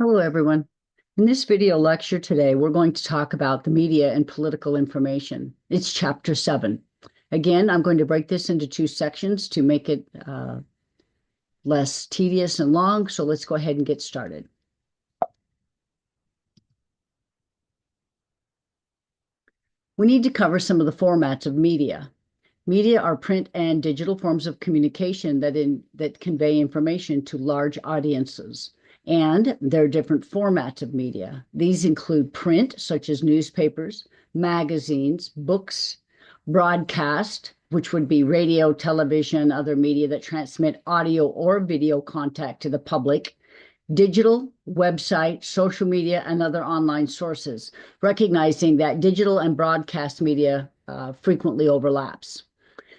Hello, everyone. In this video lecture today, we're going to talk about the media and political information. It's chapter 7. Again, I'm going to break this into two sections to make it less tedious and long. So let's go ahead and get started. We need to cover some of the formats of media. Media are print and digital forms of communication that convey information to large audiences. And there are different formats of media. These include print, such as newspapers, magazines, books, broadcast, which would be radio, television, other media that transmit audio or video content to the public, digital, website, social media, and other online sources, recognizing that digital and broadcast media frequently overlaps.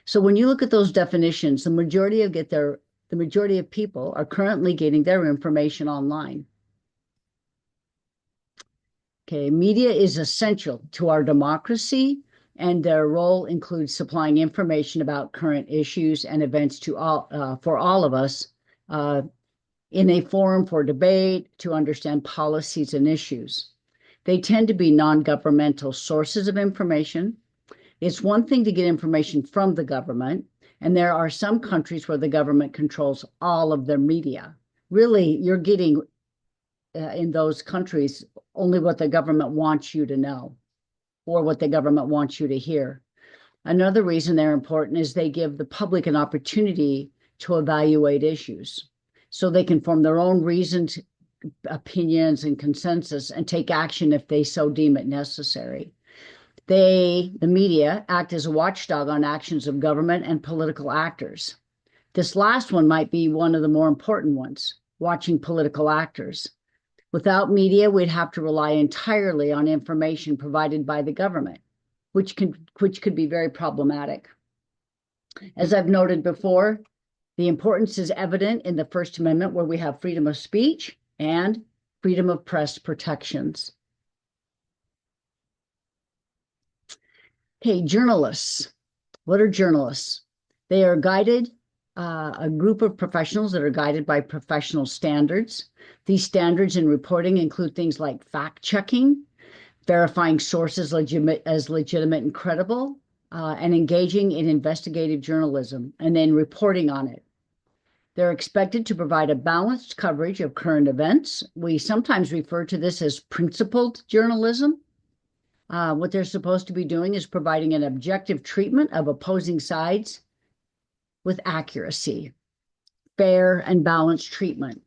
So when you look at those definitions, the majority of people are currently getting their information online. Okay, media is essential to our democracy, and their role includes supplying information about current issues and events for all of us in a forum for debate to understand policies and issues. They tend to be non-governmental sources of information. It's one thing to get information from the government, and there are some countries where the government controls all of their media. Really, you're getting in those countries only what the government wants you to know or what the government wants you to hear. Another reason they're important is they give the public an opportunity to evaluate issues so they can form their own reasons, opinions, and consensus and take action if they so deem it necessary. The media, act as a watchdog on actions of government and political actors. This last one might be one of the more important ones, watching political actors. Without media, we'd have to rely entirely on information provided by the government, which could be very problematic. As I've noted before, the importance is evident in the First Amendment, where we have freedom of speech and freedom of press protections. Okay, journalists. What are journalists? They are a group of professionals that are guided by professional standards. These standards in reporting include things like fact-checking, verifying sources as legitimate and credible, and engaging in investigative journalism, and then reporting on it. They're expected to provide a balanced coverage of current events. We sometimes refer to this as principled journalism. What they're supposed to be doing is providing an objective treatment of opposing sides with accuracy, fair and balanced treatment.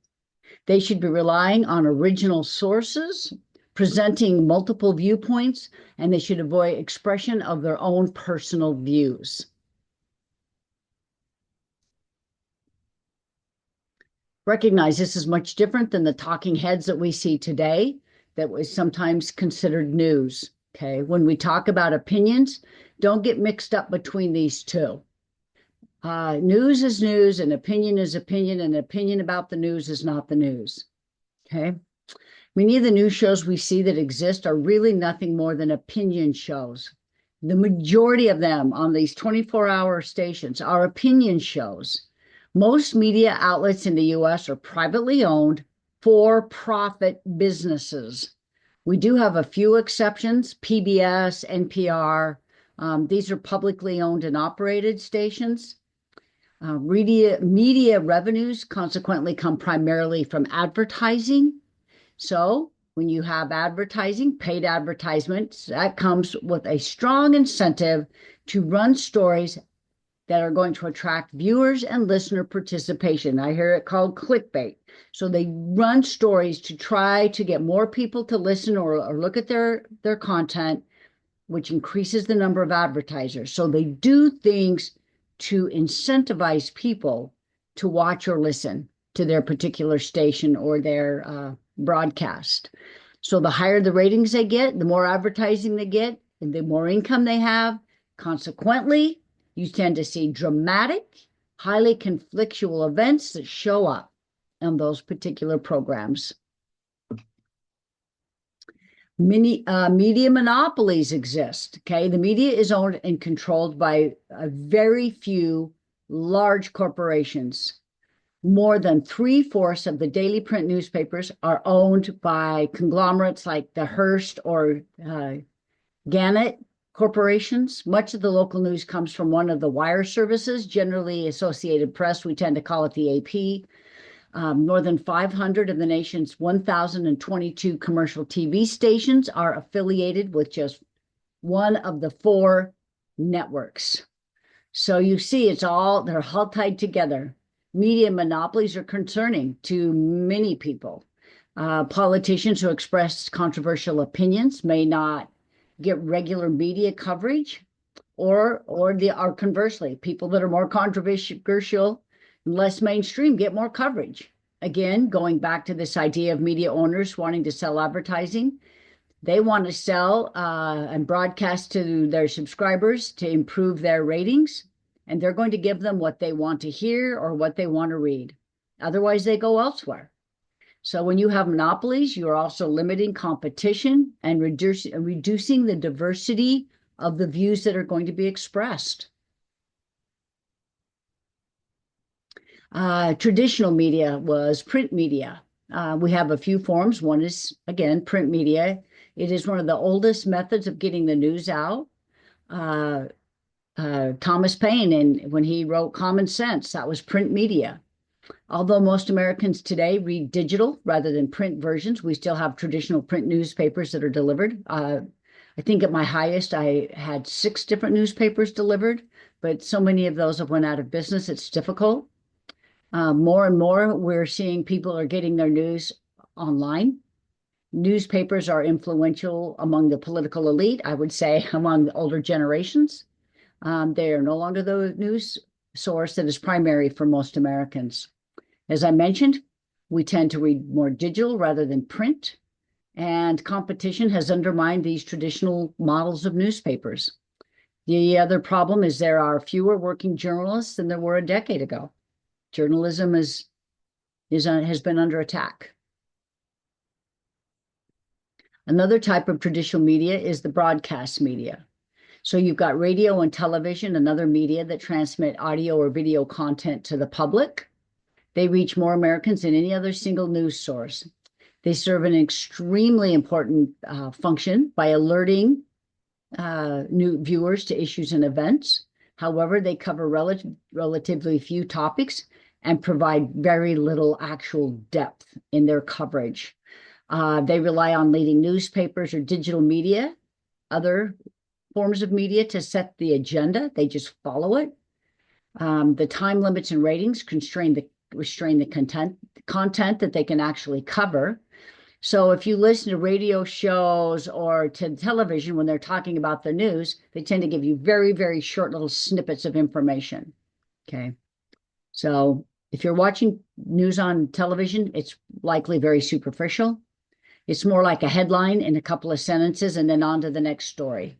They should be relying on original sources, presenting multiple viewpoints, and they should avoid expression of their own personal views. Recognize this is much different than the talking heads that we see today that was sometimes considered news. Okay, when we talk about opinions, don't get mixed up between these two. News is news, and opinion is opinion, and opinion about the news is not the news. Okay, many of the news shows we see that exist are really nothing more than opinion shows. The majority of them on these 24-hour stations are opinion shows. Most media outlets in the US are privately owned, for-profit businesses. We do have a few exceptions, PBS, NPR. These are publicly owned and operated stations. Media revenues consequently come primarily from advertising. So when you have advertising, paid advertisements, that comes with a strong incentive to run stories that are going to attract viewers and listener participation. I hear it called clickbait. So they run stories to try to get more people to listen or look at their content, which increases the number of advertisers. So they do things to incentivize people to watch or listen to their particular station or their broadcast. So the higher the ratings they get, the more advertising they get, and the more income they have. Consequently, you tend to see dramatic, highly conflictual events that show up on those particular programs. Media monopolies exist. Okay, the media is owned and controlled by a very few large corporations. More than 3/4 of the daily print newspapers are owned by conglomerates like the Hearst or Gannett corporations. Much of the local news comes from one of the wire services, generally Associated Press. We tend to call it the AP. More than 500 of the nation's 1,022 commercial TV stations are affiliated with just one of the 4 networks. So you see, they're all tied together. Media monopolies are concerning to many people. Politicians who express controversial opinions may not get regular media coverage, or conversely, people that are more controversial and less mainstream get more coverage. Again, going back to this idea of media owners wanting to sell advertising, they want to sell and broadcast to their subscribers to improve their ratings, and they're going to give them what they want to hear or what they want to read. Otherwise, they go elsewhere. So when you have monopolies, you're also limiting competition and reducing the diversity of the views that are going to be expressed. Traditional media was print media. We have a few forms. One is, again, print media. It is one of the oldest methods of getting the news out. Thomas Paine, when he wrote Common Sense, that was print media. Although most Americans today read digital rather than print versions, we still have traditional print newspapers that are delivered. I think at my highest, I had 6 different newspapers delivered, but so many of those have went out of business, it's difficult. More and more, we're seeing people are getting their news online. Newspapers are influential among the political elite, I would say, among the older generations. They are no longer the news source that is primary for most Americans. As I mentioned, we tend to read more digital rather than print, and competition has undermined these traditional models of newspapers. The other problem is there are fewer working journalists than there were a decade ago. Journalism has been under attack. Another type of traditional media is the broadcast media. So you've got radio and television and other media that transmit audio or video content to the public. They reach more Americans than any other single news source. They serve an extremely important function by alerting new viewers to issues and events. However, they cover relatively few topics and provide very little actual depth in their coverage. They rely on leading newspapers or digital media, other forms of media to set the agenda. They just follow it. The time limits and ratings restrain the content that they can actually cover. So if you listen to radio shows or to television when they're talking about the news, they tend to give you very, very short little snippets of information. Okay. So if you're watching news on television, it's likely very superficial. It's more like a headline in a couple of sentences and then on to the next story.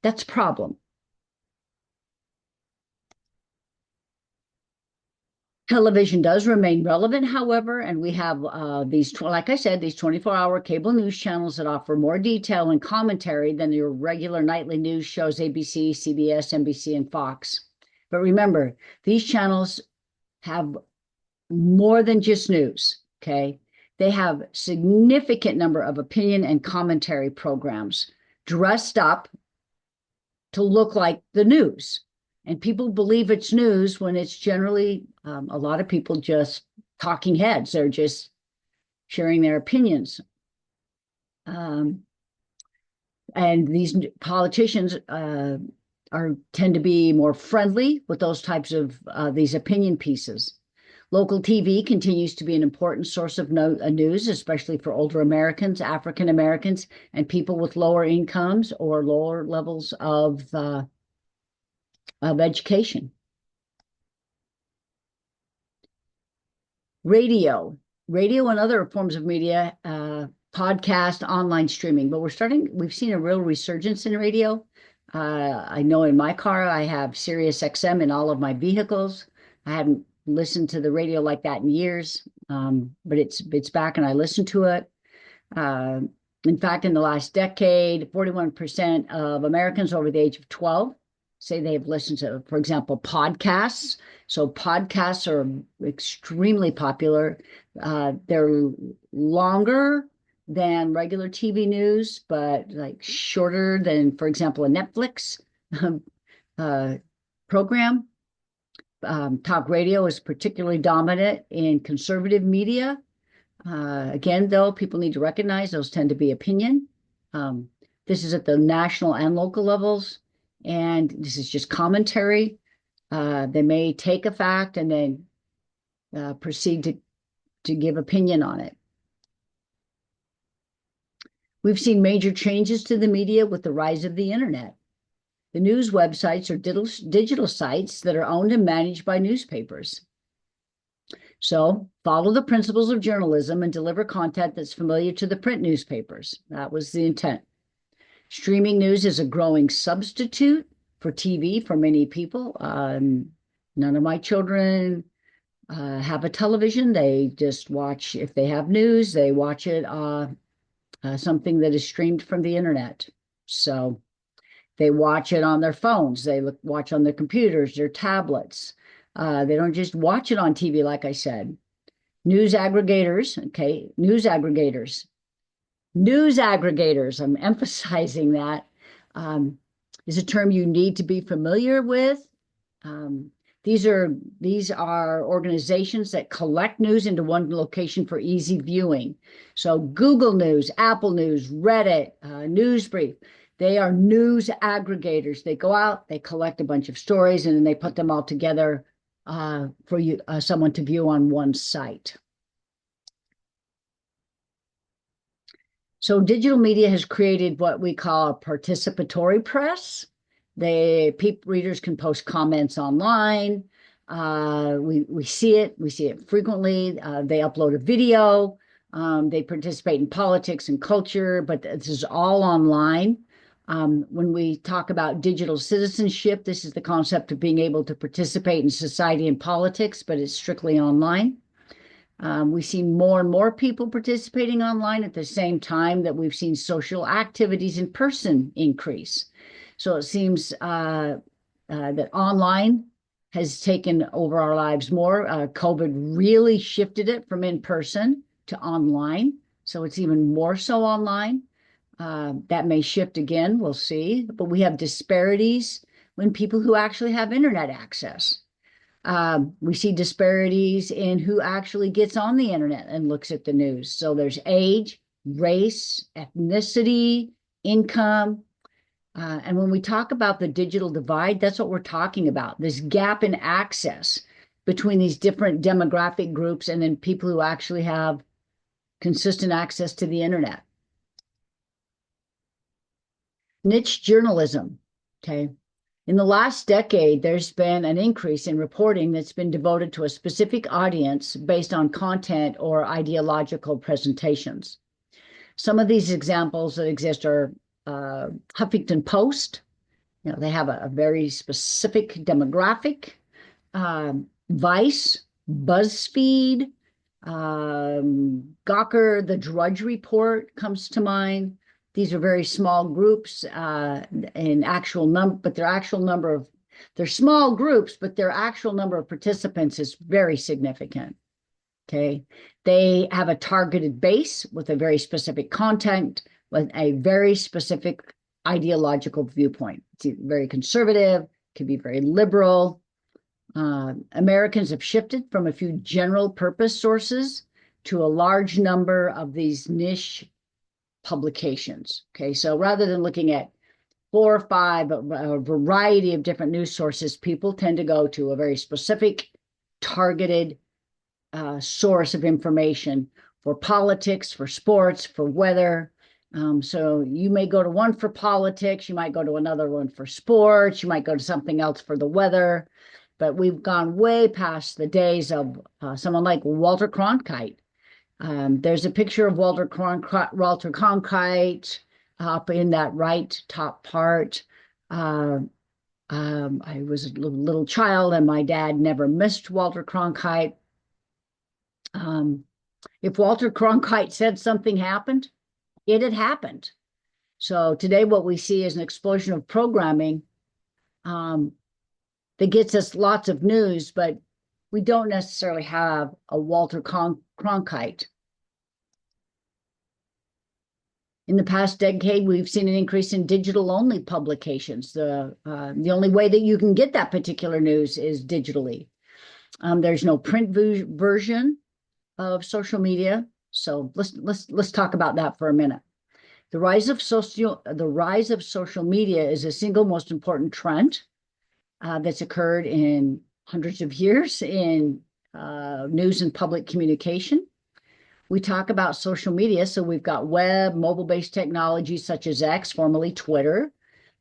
That's a problem. Television does remain relevant, however, and we have like I said, these 24-hour cable news channels that offer more detail and commentary than your regular nightly news shows, ABC, CBS, NBC, and Fox. But remember, these channels have more than just news, okay? They have significant number of opinion and commentary programs dressed up to look like the news. And people believe it's news when it's generally a lot of people just talking heads. They're just sharing their opinions. And these politicians tend to be more friendly with those types of these opinion pieces. Local TV continues to be an important source of news, especially for older Americans, African Americans, and people with lower incomes or lower levels of education. Radio and other forms of media, podcast, online streaming, but we've seen a real resurgence in radio. I know in my car, I have Sirius XM in all of my vehicles. I hadn't listened to the radio like that in years, but it's back and I listen to it. In fact, in the last decade, 41% of Americans over the age of 12 say they've listened to, for example, podcasts. So podcasts are extremely popular. They're longer than regular TV news, but like shorter than, for example, a Netflix uh, program. Talk radio is particularly dominant in conservative media. Again, though, people need to recognize those tend to be opinion. Um, this is at the national and local levels, and this is just commentary. They may take a fact and then proceed to give opinion on it. We've seen major changes to the media with the rise of the internet. The news websites are digital sites that are owned and managed by newspapers. So follow the principles of journalism and deliver content that's familiar to the print newspapers. That was the intent. Streaming news is a growing substitute for TV for many people. None of my children have a television. They just watch, if they have news, they watch it, something that is streamed from the internet. So they watch it on their phones. They watch on their computers, their tablets. They don't just watch it on TV, like I said. News aggregators, okay, news aggregators. News aggregators, I'm emphasizing that, is a term you need to be familiar with. These are organizations that collect news into one location for easy viewing. So Google News, Apple News, Reddit, Newsbrief, they are news aggregators. They go out, they collect a bunch of stories, and then they put them all together for you, someone to view on one site. So digital media has created what we call a participatory press. Readers can post comments online. We see it frequently. They upload a video. They participate in politics and culture, but this is all online. When we talk about digital citizenship, this is the concept of being able to participate in society and politics, but it's strictly online. We see more and more people participating online at the same time that we've seen social activities in person increase. So it seems that online has taken over our lives more. COVID really shifted it from in person to online. So it's even more so online. That may shift again, we'll see. But we have disparities when people who actually have internet access. We see disparities in who actually gets on the internet and looks at the news. So there's age, race, ethnicity, income. And when we talk about the digital divide, that's what we're talking about, this gap in access between these different demographic groups and then people who actually have consistent access to the internet. Niche journalism, okay? In the last decade, there's been an increase in reporting that's been devoted to a specific audience based on content or ideological presentations. Some of these examples that exist are Huffington Post. You know, they have a very specific demographic. Vice, BuzzFeed, Gawker, The Drudge Report comes to mind. These are very small groups in actual number, but they're small groups, but their actual number of participants is very significant. Okay. They have a targeted base with a very specific content, with a very specific ideological viewpoint. It's very conservative, can be very liberal. Americans have shifted from a few general purpose sources to a large number of these niche publications. Okay, so rather than looking at 4 or 5, a variety of different news sources, people tend to go to a very specific, targeted source of information for politics, for sports, for weather. So you may go to one for politics, you might go to another one for sports, you might go to something else for the weather. But we've gone way past the days of someone like Walter Cronkite. There's a picture of Walter Cronkite up in that right top part. I was a little child and my dad never missed Walter Cronkite. If Walter Cronkite said something happened, it had happened. So today what we see is an explosion of programming that gets us lots of news, but we don't necessarily have a Walter Cronkite. In the past decade, we've seen an increase in digital-only publications. The only way that you can get that particular news is digitally. There's no print version of social media, so let's talk about that for a minute. The rise of social media is the single most important trend that's occurred in hundreds of years in news and public communication. We talk about social media, so we've got web, mobile-based technologies such as X, formerly Twitter,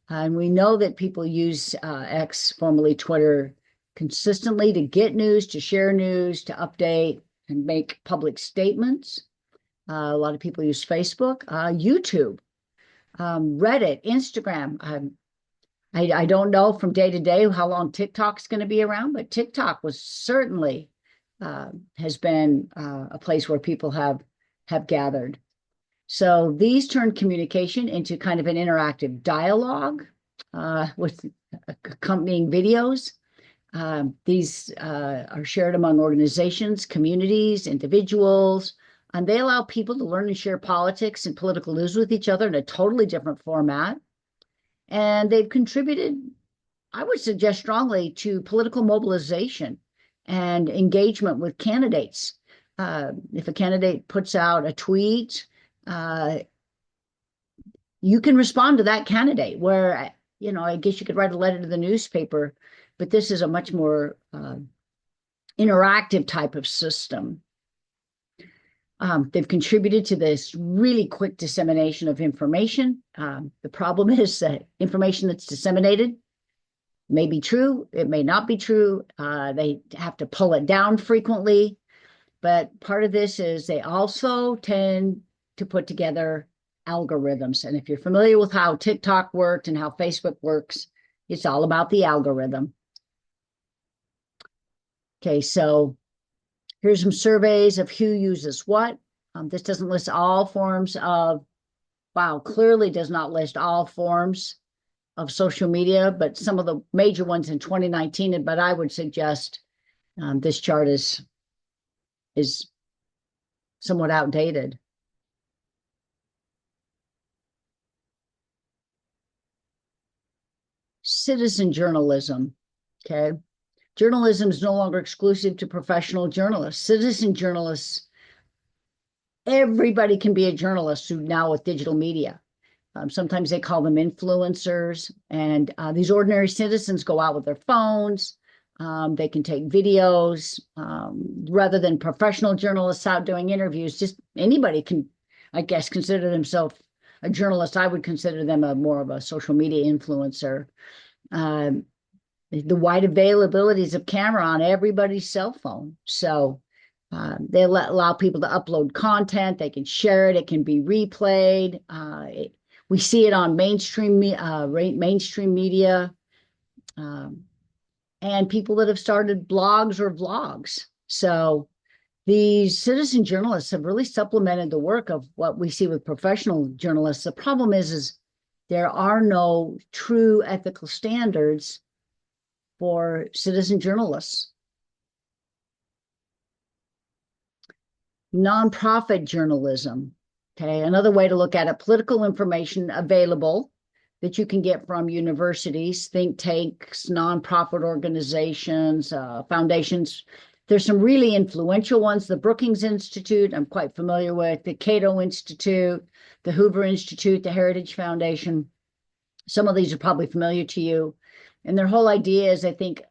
and we know that people use X, formerly Twitter, consistently to get news, to share news, to update, and make public statements. A lot of people use Facebook, YouTube, Reddit, Instagram. I don't know from day to day how long TikTok's going to be around, but TikTok was certainly has been a place where people have gathered. So these turn communication into kind of an interactive dialogue with accompanying videos. These are shared among organizations, communities, individuals, and they allow people to learn and share politics and political news with each other in a totally different format. And they've contributed, I would suggest strongly, to political mobilization and engagement with candidates. If a candidate puts out a tweet, you can respond to that candidate, where, I guess you could write a letter to the newspaper, but this is a much more interactive type of system. They've contributed to this really quick dissemination of information. The problem is that information that's disseminated may be true, it may not be true. They have to pull it down frequently. But part of this is they also tend to put together algorithms. And if you're familiar with how TikTok worked and how Facebook works, it's all about the algorithm. Okay, so here's some surveys of who uses what. This doesn't list all forms of, clearly does not list all forms of social media, but some of the major ones in 2019. But I would suggest this chart is somewhat outdated. Citizen journalism, okay? Journalism is no longer exclusive to professional journalists. Citizen journalists, everybody can be a journalist now with digital media. Sometimes they call them influencers, and these ordinary citizens go out with their phones. They can take videos rather than professional journalists out doing interviews. Just anybody can, I guess, consider themselves a journalist. I would consider them more of a social media influencer. The wide availabilities of camera on everybody's cell phone. So they allow people to upload content. They can share it. It can be replayed. We see it on mainstream media, and people that have started blogs or vlogs. So these citizen journalists have really supplemented the work of what we see with professional journalists. The problem is there are no true ethical standards for citizen journalists. Nonprofit journalism, okay, another way to look at it, political information available that you can get from universities, think tanks, nonprofit organizations, foundations. There's some really influential ones. The Brookings Institute, I'm quite familiar with, the Cato Institute, the Hoover Institute, the Heritage Foundation. Some of these are probably familiar to you. And their whole idea is, I think,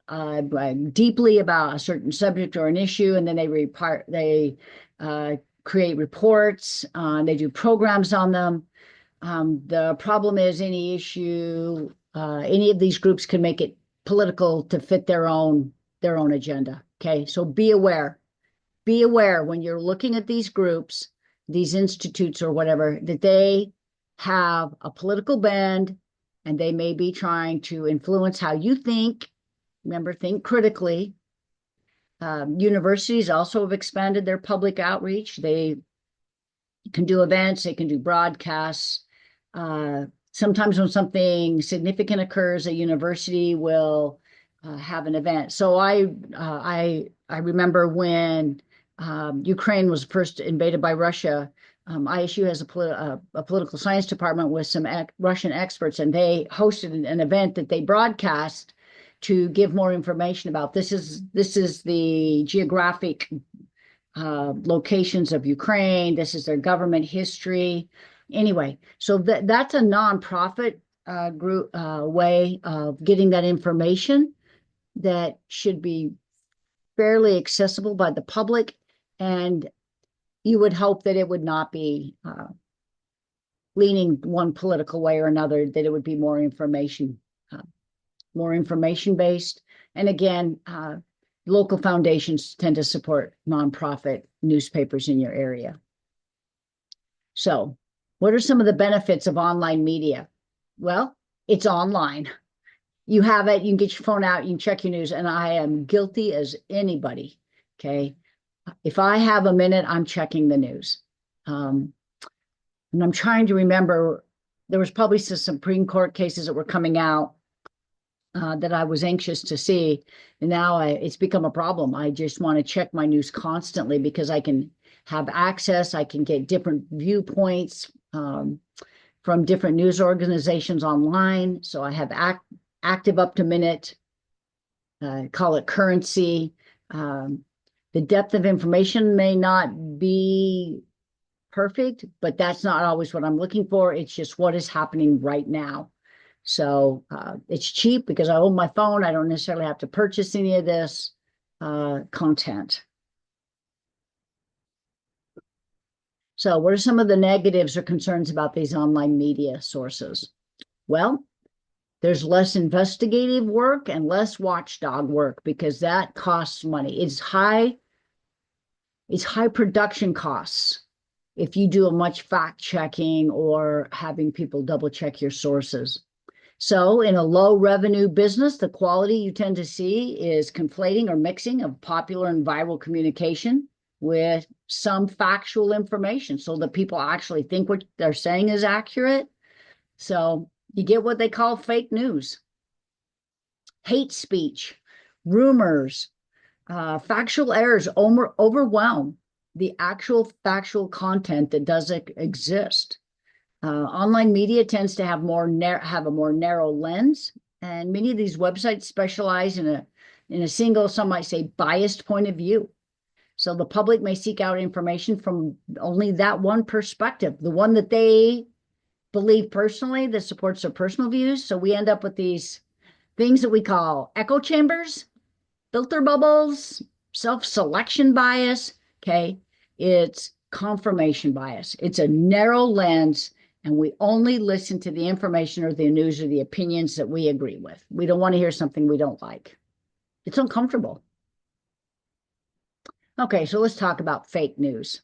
deeply about a certain subject or an issue, and then they create reports. They do programs on them. The problem is any issue, any of these groups can make it political to fit their own agenda. Okay, so be aware. Be aware when you're looking at these groups, these institutes or whatever, that they have a political bend, and they may be trying to influence how you think. Remember, think critically. Universities also have expanded their public outreach. They can do events, they can do broadcasts. sometimes when something significant occurs, a university will have an event. So I remember when Ukraine was first invaded by Russia. ISU has a political science department with some Russian experts, and they hosted an event that they broadcast to give more information about. This is the geographic locations of Ukraine. This is their government history. Anyway, so that's a nonprofit group way of getting that information that should be fairly accessible by the public, and you would hope that it would not be leaning one political way or another, that it would be more information based. And again, local foundations tend to support nonprofit newspapers in your area. So, what are some of the benefits of online media? Well, it's online. You have it, you can get your phone out, you can check your news, and I am guilty as anybody, okay? If I have a minute, I'm checking the news. And I'm trying to remember, there was probably some Supreme Court cases that were coming out that I was anxious to see. And now it's become a problem. I just want to check my news constantly because I can have access. I can get different viewpoints from different news organizations online. So I have active up to minute, call it currency. The depth of information may not be perfect, but that's not always what I'm looking for. It's just what is happening right now. So it's cheap because I own my phone. I don't necessarily have to purchase any of this content. So what are some of the negatives or concerns about these online media sources? Well, there's less investigative work and less watchdog work because that costs money. It's high production costs if you do a much fact checking or having people double check your sources. So in a low revenue business, the quality you tend to see is conflating or mixing of popular and viral communication with some factual information so that people actually think what they're saying is accurate. So you get what they call fake news, hate speech, rumors, factual errors overwhelm the actual factual content that doesn't exist. Online media tends to have a more narrow lens, and many of these websites specialize in a single, some might say, biased point of view. So the public may seek out information from only that one perspective, the one that they believe personally, that supports their personal views. So we end up with these things that we call echo chambers, filter bubbles, self-selection bias. Okay, it's confirmation bias. It's a narrow lens, and we only listen to the information or the news or the opinions that we agree with. We don't want to hear something we don't like. It's uncomfortable. Okay, so let's talk about fake news.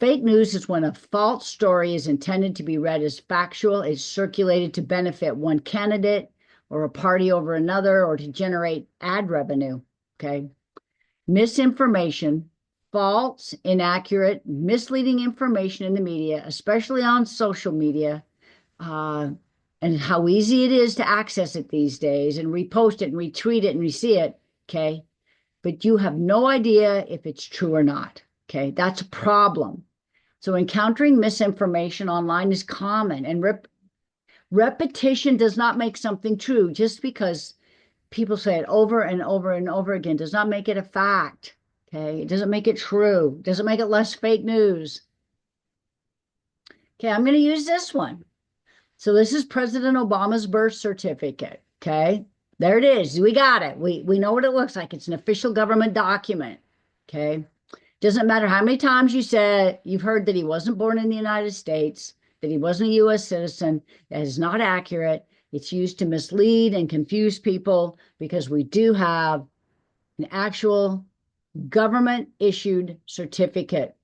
Fake news is when a false story is intended to be read as factual, is circulated to benefit one candidate or a party over another, or to generate ad revenue. Okay. Misinformation, false, inaccurate, misleading information in the media, especially on social media, and how easy it is to access it these days and repost it and retweet it and re-see it. Okay. But you have no idea if it's true or not. Okay. That's a problem. So encountering misinformation online is common, and repetition does not make something true. Just because people say it over and over and over again does not make it a fact. Okay. It doesn't make it true. It doesn't make it less fake news. Okay. I'm going to use this one. So this is President Obama's birth certificate. Okay. There it is. We got it. We know what it looks like. It's an official government document. Okay. Doesn't matter how many times you've heard that he wasn't born in the United States, that he wasn't a U.S. citizen. That is not accurate. It's used to mislead and confuse people because we do have an actual government-issued certificate.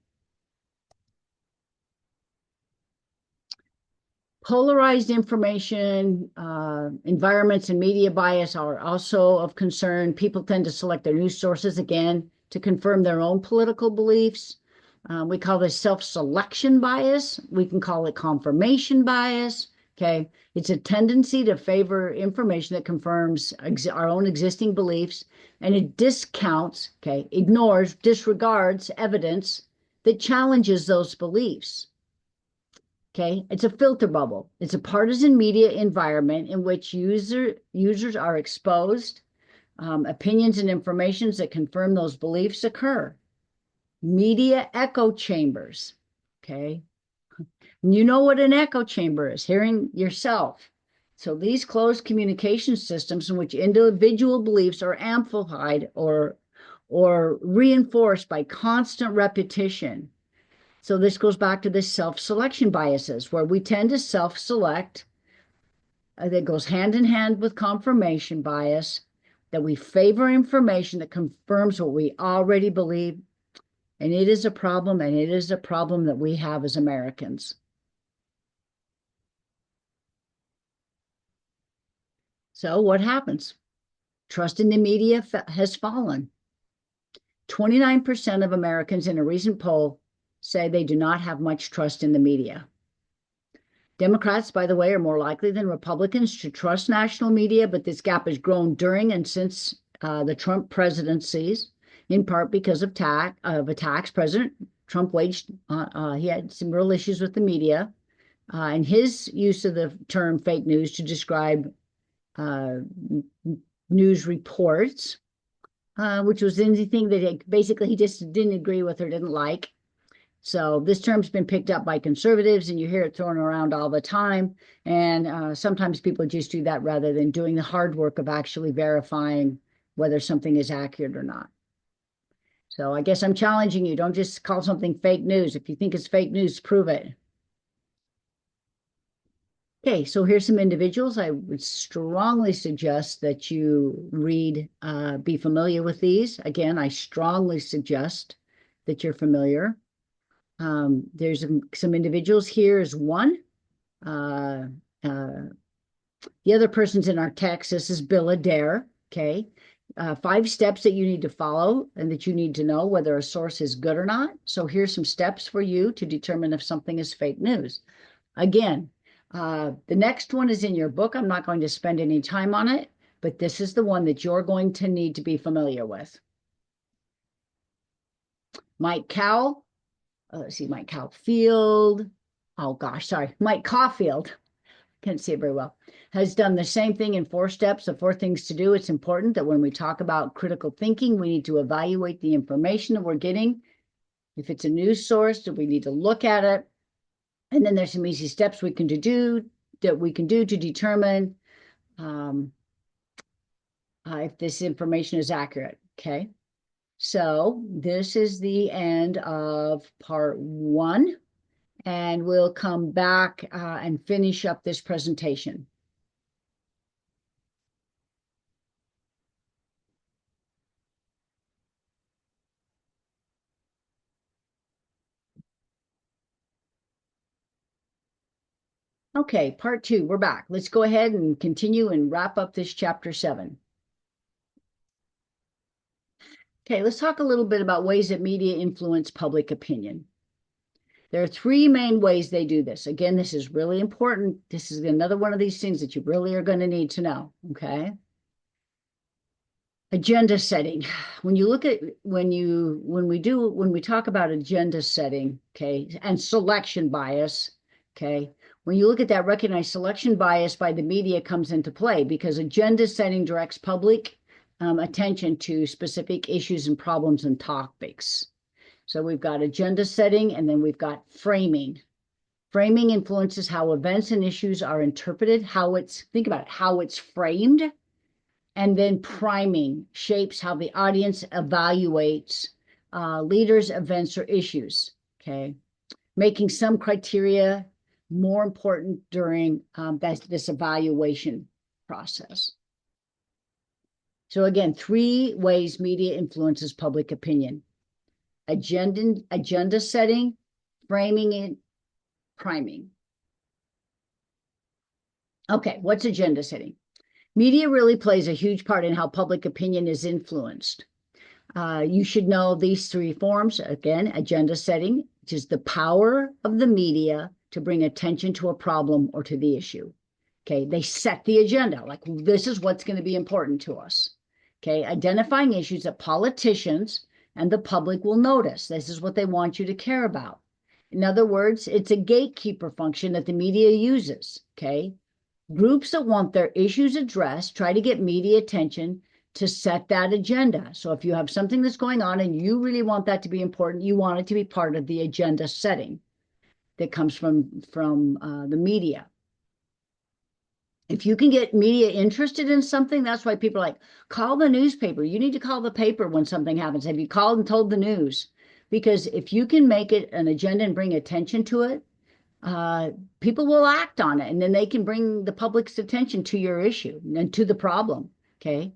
Polarized information, environments, and media bias are also of concern. People tend to select their news sources, again, to confirm their own political beliefs. We call this self-selection bias. We can call it confirmation bias. Okay. It's a tendency to favor information that confirms our own existing beliefs, and it discounts, okay, ignores, disregards evidence that challenges those beliefs. Okay. It's a filter bubble. It's a partisan media environment in which users are exposed. Opinions and informations that confirm those beliefs occur. Media echo chambers. Okay. You know what an echo chamber is, hearing yourself. So these closed communication systems in which individual beliefs are amplified or reinforced by constant repetition. So this goes back to the self-selection biases, where we tend to self-select. That goes hand in hand with confirmation bias, that we favor information that confirms what we already believe. And it is a problem, and it is a problem that we have as Americans. So what happens? Trust in the media has fallen. 29% of Americans in a recent poll say they do not have much trust in the media. Democrats, by the way, are more likely than Republicans to trust national media, but this gap has grown during and since the Trump presidencies, in part because of attacks. President Trump waged, he had some real issues with the media, and his use of the term fake news to describe news reports, which was anything that basically he just didn't agree with or didn't like. So this term's been picked up by conservatives, and you hear it thrown around all the time. And sometimes people just do that rather than doing the hard work of actually verifying whether something is accurate or not. So I guess I'm challenging you. Don't just call something fake news. If you think it's fake news, prove it. Okay, so here's some individuals. I would strongly suggest that you read, be familiar with these. Again, I strongly suggest that you're familiar. There's some individuals here is one. The other person's in our text. This is Bill Adair, okay? 5 steps that you need to follow and that you need to know whether a source is good or not. So here's some steps for you to determine if something is fake news. Again, the next one is in your book. I'm not going to spend any time on it, but this is the one that you're going to need to be familiar with. Mike Cowell. Let's see, Mike Caulfield. Oh gosh, sorry, Mike Caulfield. Can't see it very well. Has done the same thing in 4 steps of 4 things to do. It's important that when we talk about critical thinking, we need to evaluate the information that we're getting. If it's a news source, that we need to look at it. And then there's some easy steps we can do to determine if this information is accurate. Okay. So this is the end of part 1, and we'll come back and finish up this presentation. Okay, part 2, we're back. Let's go ahead and continue and wrap up this chapter 7. Okay, let's talk a little bit about ways that media influence public opinion. There are 3 main ways they do this. Again, this is really important. This is another one of these things that you really are going to need to know, okay? Agenda setting. When you look at, when we talk about agenda setting, okay, and selection bias, okay, when you look at that, recognize selection bias by the media comes into play, because agenda setting directs public attention to specific issues and problems and topics. So we've got agenda setting, and then we've got framing. Framing influences how events and issues are interpreted, think about it, how it's framed. And then priming shapes how the audience evaluates leaders, events, or issues, okay? Making some criteria more important during this evaluation process. So again, 3 ways media influences public opinion: agenda setting, framing it, priming. Okay, what's agenda setting? Media really plays a huge part in how public opinion is influenced. You should know these three forms. Again, agenda setting, which is the power of the media to bring attention to a problem or to the issue. Okay, they set the agenda, like this is what's going to be important to us. Okay, identifying issues that politicians and the public will notice. This is what they want you to care about. In other words, it's a gatekeeper function that the media uses. Okay, groups that want their issues addressed try to get media attention to set that agenda. So if you have something that's going on and you really want that to be important, you want it to be part of the agenda setting that comes from the media. If you can get media interested in something, that's why people are like, call the newspaper. You need to call the paper when something happens. Have you called and told the news? Because if you can make it an agenda and bring attention to it, people will act on it, and then they can bring the public's attention to your issue and to the problem. Okay.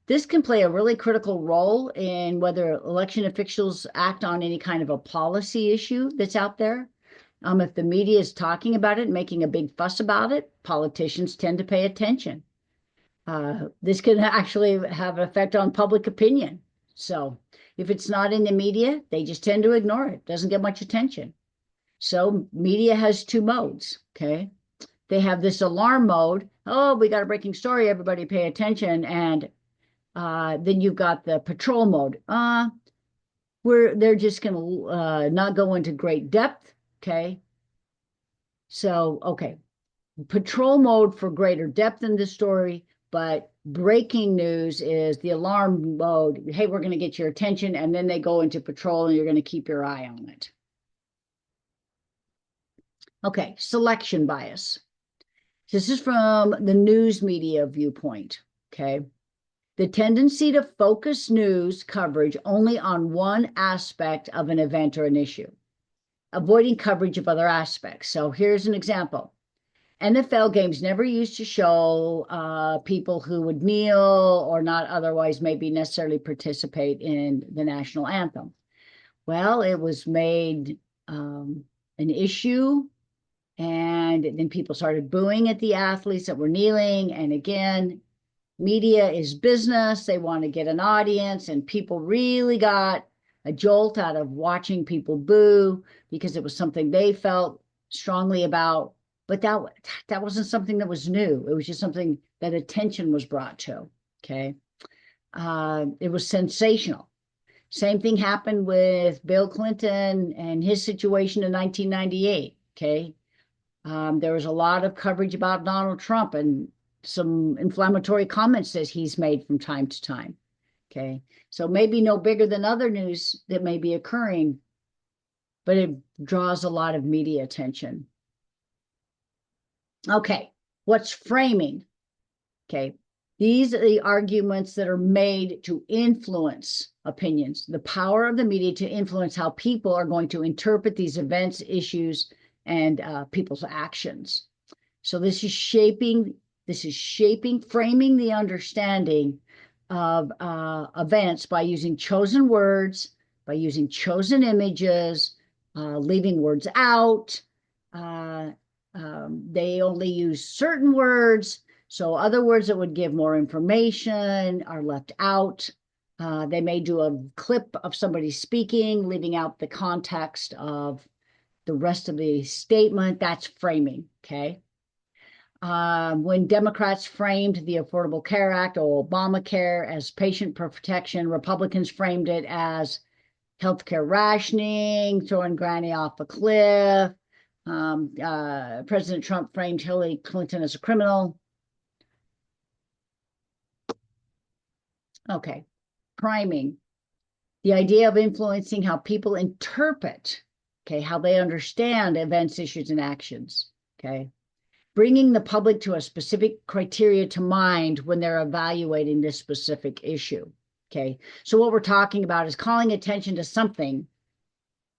This can play a really critical role in whether election officials act on any kind of a policy issue that's out there. If the media is talking about it, making a big fuss about it, politicians tend to pay attention. This can actually have an effect on public opinion. So if it's not in the media, they just tend to ignore it. It doesn't get much attention. So media has two modes, okay? They have this alarm mode. Oh, we got a breaking story. Everybody pay attention. And then you've got the patrol mode. They're just going to not go into great depth, okay? So, okay, patrol mode for greater depth in the story, but breaking news is the alarm mode. Hey, we're going to get your attention, and then they go into patrol, and you're going to keep your eye on it. Okay, selection bias. This is from the news media viewpoint, okay? The tendency to focus news coverage only on one aspect of an event or an issue, avoiding coverage of other aspects. So here's an example. NFL games never used to show people who would kneel or not otherwise maybe necessarily participate in the national anthem. Well, it was made an issue, and then people started booing at the athletes that were kneeling. And again, media is business. They want to get an audience, and people really got a jolt out of watching people boo because it was something they felt strongly about. But that wasn't something that was new. It was just something that attention was brought to. Okay. It was sensational. Same thing happened with Bill Clinton and his situation in 1998. Okay. There was a lot of coverage about Donald Trump and some inflammatory comments that he's made from time to time. Okay. So maybe no bigger than other news that may be occurring, but it draws a lot of media attention. Okay. What's framing? Okay. These are the arguments that are made to influence opinions, the power of the media to influence how people are going to interpret these events, issues, and people's actions. So this is shaping, framing the understanding of events by using chosen words, by using chosen images, leaving words out. They only use certain words. So other words that would give more information are left out. They may do a clip of somebody speaking, leaving out the context of the rest of the statement. That's framing, okay? When Democrats framed the Affordable Care Act or Obamacare as patient protection, Republicans framed it as healthcare rationing, throwing Granny off a cliff. President Trump framed Hillary Clinton as a criminal. Okay, priming. The idea of influencing how people interpret, okay, how they understand events, issues, and actions, okay? Bringing the public to a specific criteria to mind when they're evaluating this specific issue, okay? So what we're talking about is calling attention to something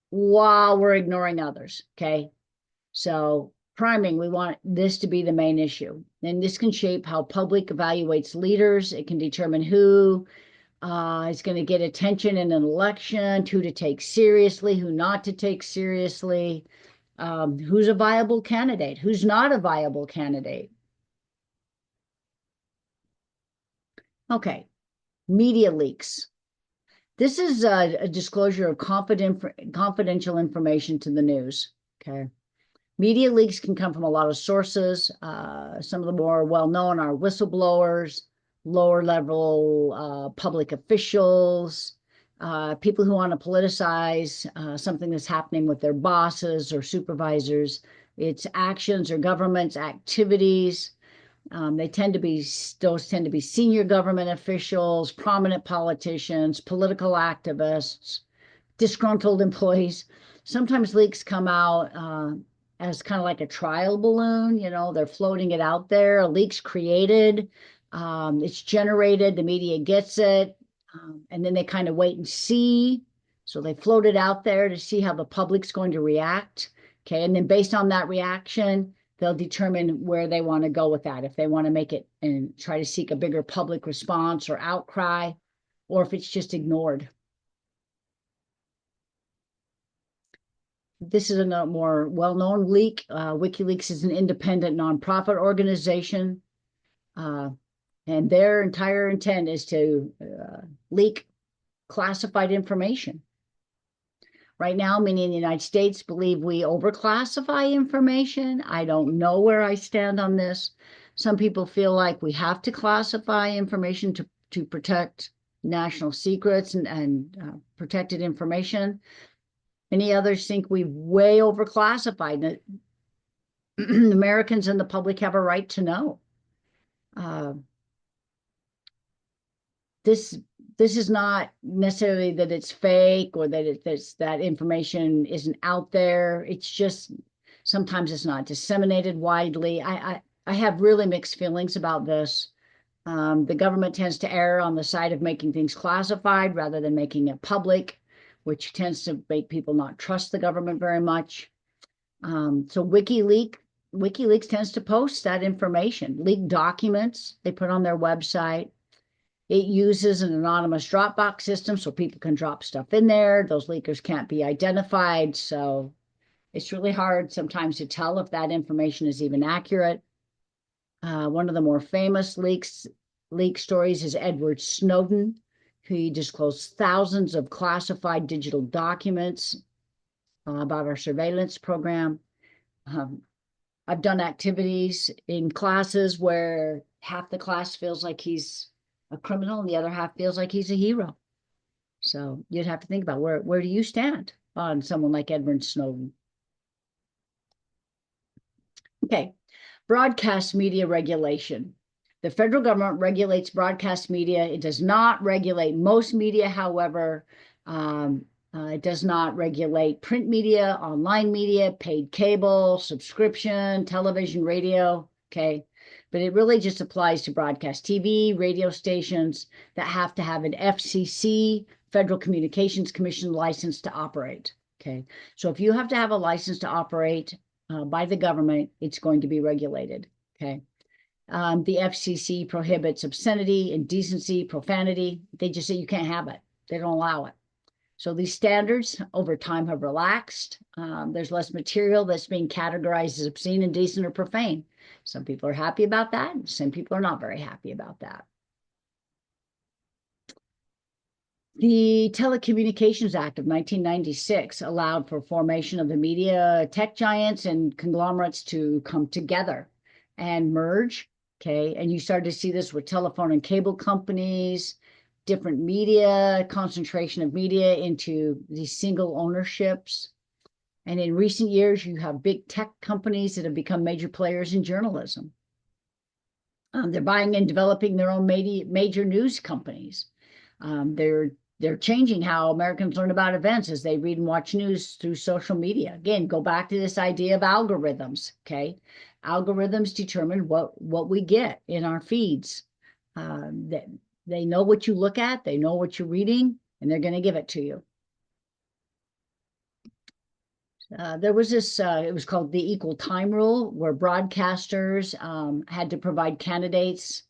while we're ignoring others, okay? So priming, we want this to be the main issue. And this can shape how public evaluates leaders. It can determine who is going to get attention in an election, who to take seriously, who not to take seriously, who's a viable candidate, who's not a viable candidate. Okay, media leaks. This is a disclosure of confidential information to the news. Okay. Media leaks can come from a lot of sources. Some of the more well-known are whistleblowers, lower level public officials, people who want to politicize something that's happening with their bosses or supervisors. It's actions or government's activities. Those tend to be senior government officials, prominent politicians, political activists, disgruntled employees. Sometimes leaks come out as kind of like a trial balloon. They're floating it out there. A leak's created, it's generated, the media gets it, and then they kind of wait and see. So they float it out there to see how the public's going to react. Okay, and then based on that reaction, they'll determine where they want to go with that. If they want to make it and try to seek a bigger public response or outcry, or if it's just ignored. This is a more well-known leak. WikiLeaks is an independent nonprofit organization, and their entire intent is to leak classified information. Right now, many in the United States believe we overclassify information. I don't know where I stand on this. Some people feel like we have to classify information to protect national secrets and protected information. Many others think we've way overclassified that Americans and the public have a right to know. This is not necessarily that it's fake or that that information isn't out there. It's just sometimes it's not disseminated widely. I have really mixed feelings about this. The government tends to err on the side of making things classified rather than making it public, which tends to make people not trust the government very much. So WikiLeaks tends to post that information, leaked documents they put on their website. It uses an anonymous Dropbox system so people can drop stuff in there. Those leakers can't be identified. So it's really hard sometimes to tell if that information is even accurate. One of the more famous leak stories is Edward Snowden, who disclosed thousands of classified digital documents about our surveillance program. I've done activities in classes where half the class feels like he's a criminal and the other half feels like he's a hero. So you'd have to think about where do you stand on someone like Edward Snowden? Okay, broadcast media regulation. The federal government regulates broadcast media. It does not regulate most media, however. It does not regulate print media, online media, paid cable, subscription, television, radio. Okay. But it really just applies to broadcast TV, radio stations that have to have an FCC, Federal Communications Commission license to operate. Okay. So if you have to have a license to operate by the government, it's going to be regulated. Okay. The FCC prohibits obscenity, indecency, profanity. They just say you can't have it. They don't allow it. So these standards over time have relaxed. There's less material that's being categorized as obscene, indecent, or profane. Some people are happy about that. Some people are not very happy about that. The Telecommunications Act of 1996 allowed for formation of the media tech giants and conglomerates to come together and merge. Okay. And you started to see this with telephone and cable companies, different media, concentration of media into these single ownerships. And in recent years, you have big tech companies that have become major players in journalism. They're buying and developing their own major news companies. They're changing how Americans learn about events as they read and watch news through social media. Again, go back to this idea of algorithms. Okay, algorithms determine what we get in our feeds. They know what you look at, they know what you're reading, and they're going to give it to you. There was this, it was called the equal time rule, where broadcasters had to provide candidates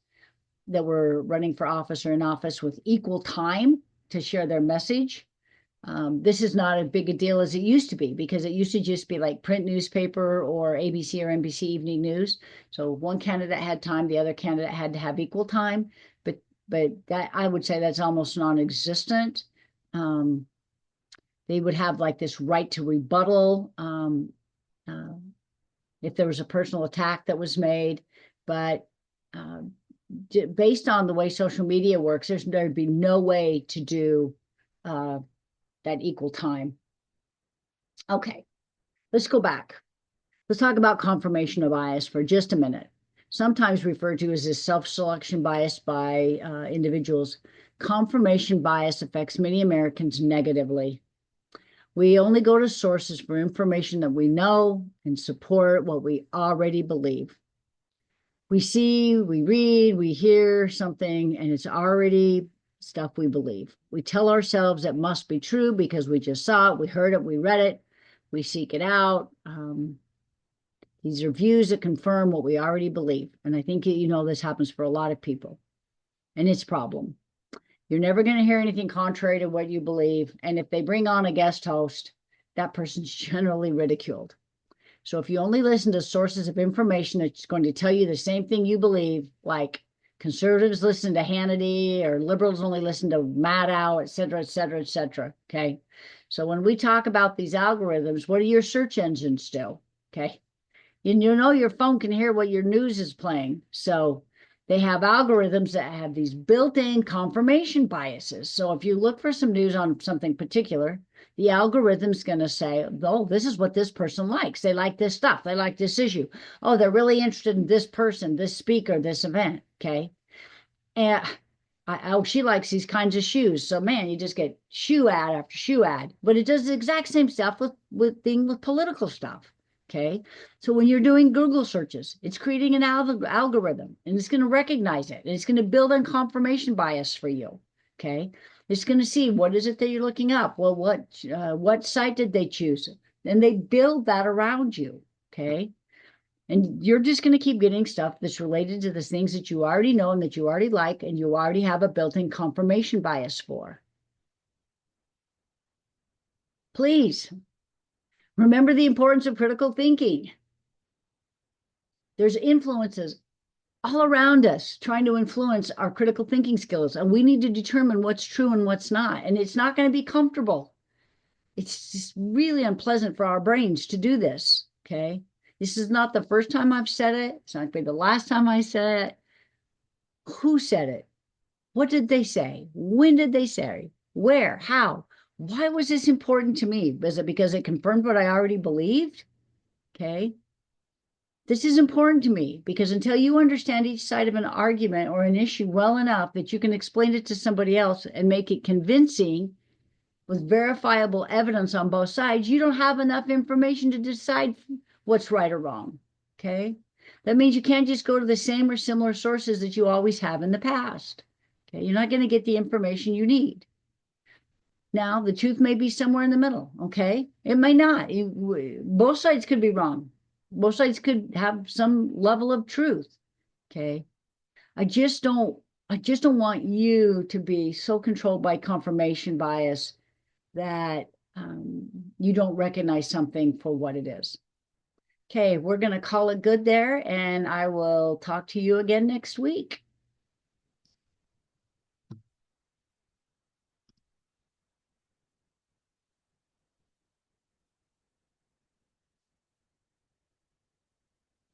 that were running for office or in office with equal time to share their message. This is not as big a deal as it used to be, because it used to just be like print newspaper or ABC or NBC Evening News. So one candidate had time, the other candidate had to have equal time. But that, I would say, that's almost non-existent. They would have like this right to rebuttal if there was a personal attack that was made. But based on the way social media works, there'd be no way to do that equal time. Okay, let's go back. Let's talk about confirmation bias for just a minute. Sometimes referred to as a self-selection bias by individuals. Confirmation bias affects many Americans negatively. We only go to sources for information that we know and support what we already believe. We see, we read, we hear something, and it's already stuff we believe. We tell ourselves it must be true because we just saw it, we heard it, we read it, we seek it out. These are views that confirm what we already believe. And I think this happens for a lot of people, and it's a problem. You're never going to hear anything contrary to what you believe. And if they bring on a guest host, that person's generally ridiculed. So if you only listen to sources of information that's going to tell you the same thing you believe, like conservatives listen to Hannity or liberals only listen to Maddow, et cetera, et cetera, et cetera. Okay. So when we talk about these algorithms, what do your search engines do? Okay. And your phone can hear what your news is playing. So they have algorithms that have these built-in confirmation biases. So if you look for some news on something particular, the algorithm's going to say, oh, this is what this person likes. They like this stuff. They like this issue. Oh, they're really interested in this person, this speaker, this event. Okay. And she likes these kinds of shoes. So man, you just get shoe ad after shoe ad. But it does the exact same stuff with political stuff. Okay. So when you're doing Google searches, it's creating an algorithm, and it's going to recognize it. And it's going to build in confirmation bias for you. Okay. It's going to see what is it that you're looking up. Well, what site did they choose? And they build that around you. Okay. And you're just going to keep getting stuff that's related to the things that you already know and that you already like, and you already have a built-in confirmation bias for. Please remember the importance of critical thinking. There's influences all around us trying to influence our critical thinking skills, and we need to determine what's true and what's not. And it's not going to be comfortable. It's just really unpleasant for our brains to do this. Okay. This is not the first time I've said it. It's not going to be the last time I said it. Who said it? What did they say? When did they say? Where? How? Why was this important to me? Was it because it confirmed what I already believed? Okay. This is important to me because until you understand each side of an argument or an issue well enough that you can explain it to somebody else and make it convincing with verifiable evidence on both sides, you don't have enough information to decide what's right or wrong. Okay. That means you can't just go to the same or similar sources that you always have in the past. Okay. You're not going to get the information you need. Now, the truth may be somewhere in the middle. Okay. It may not. Both sides could be wrong. Both sides could have some level of truth. Okay. I just don't want you to be so controlled by confirmation bias that you don't recognize something for what it is. Okay, we're going to call it good there, and I will talk to you again next week.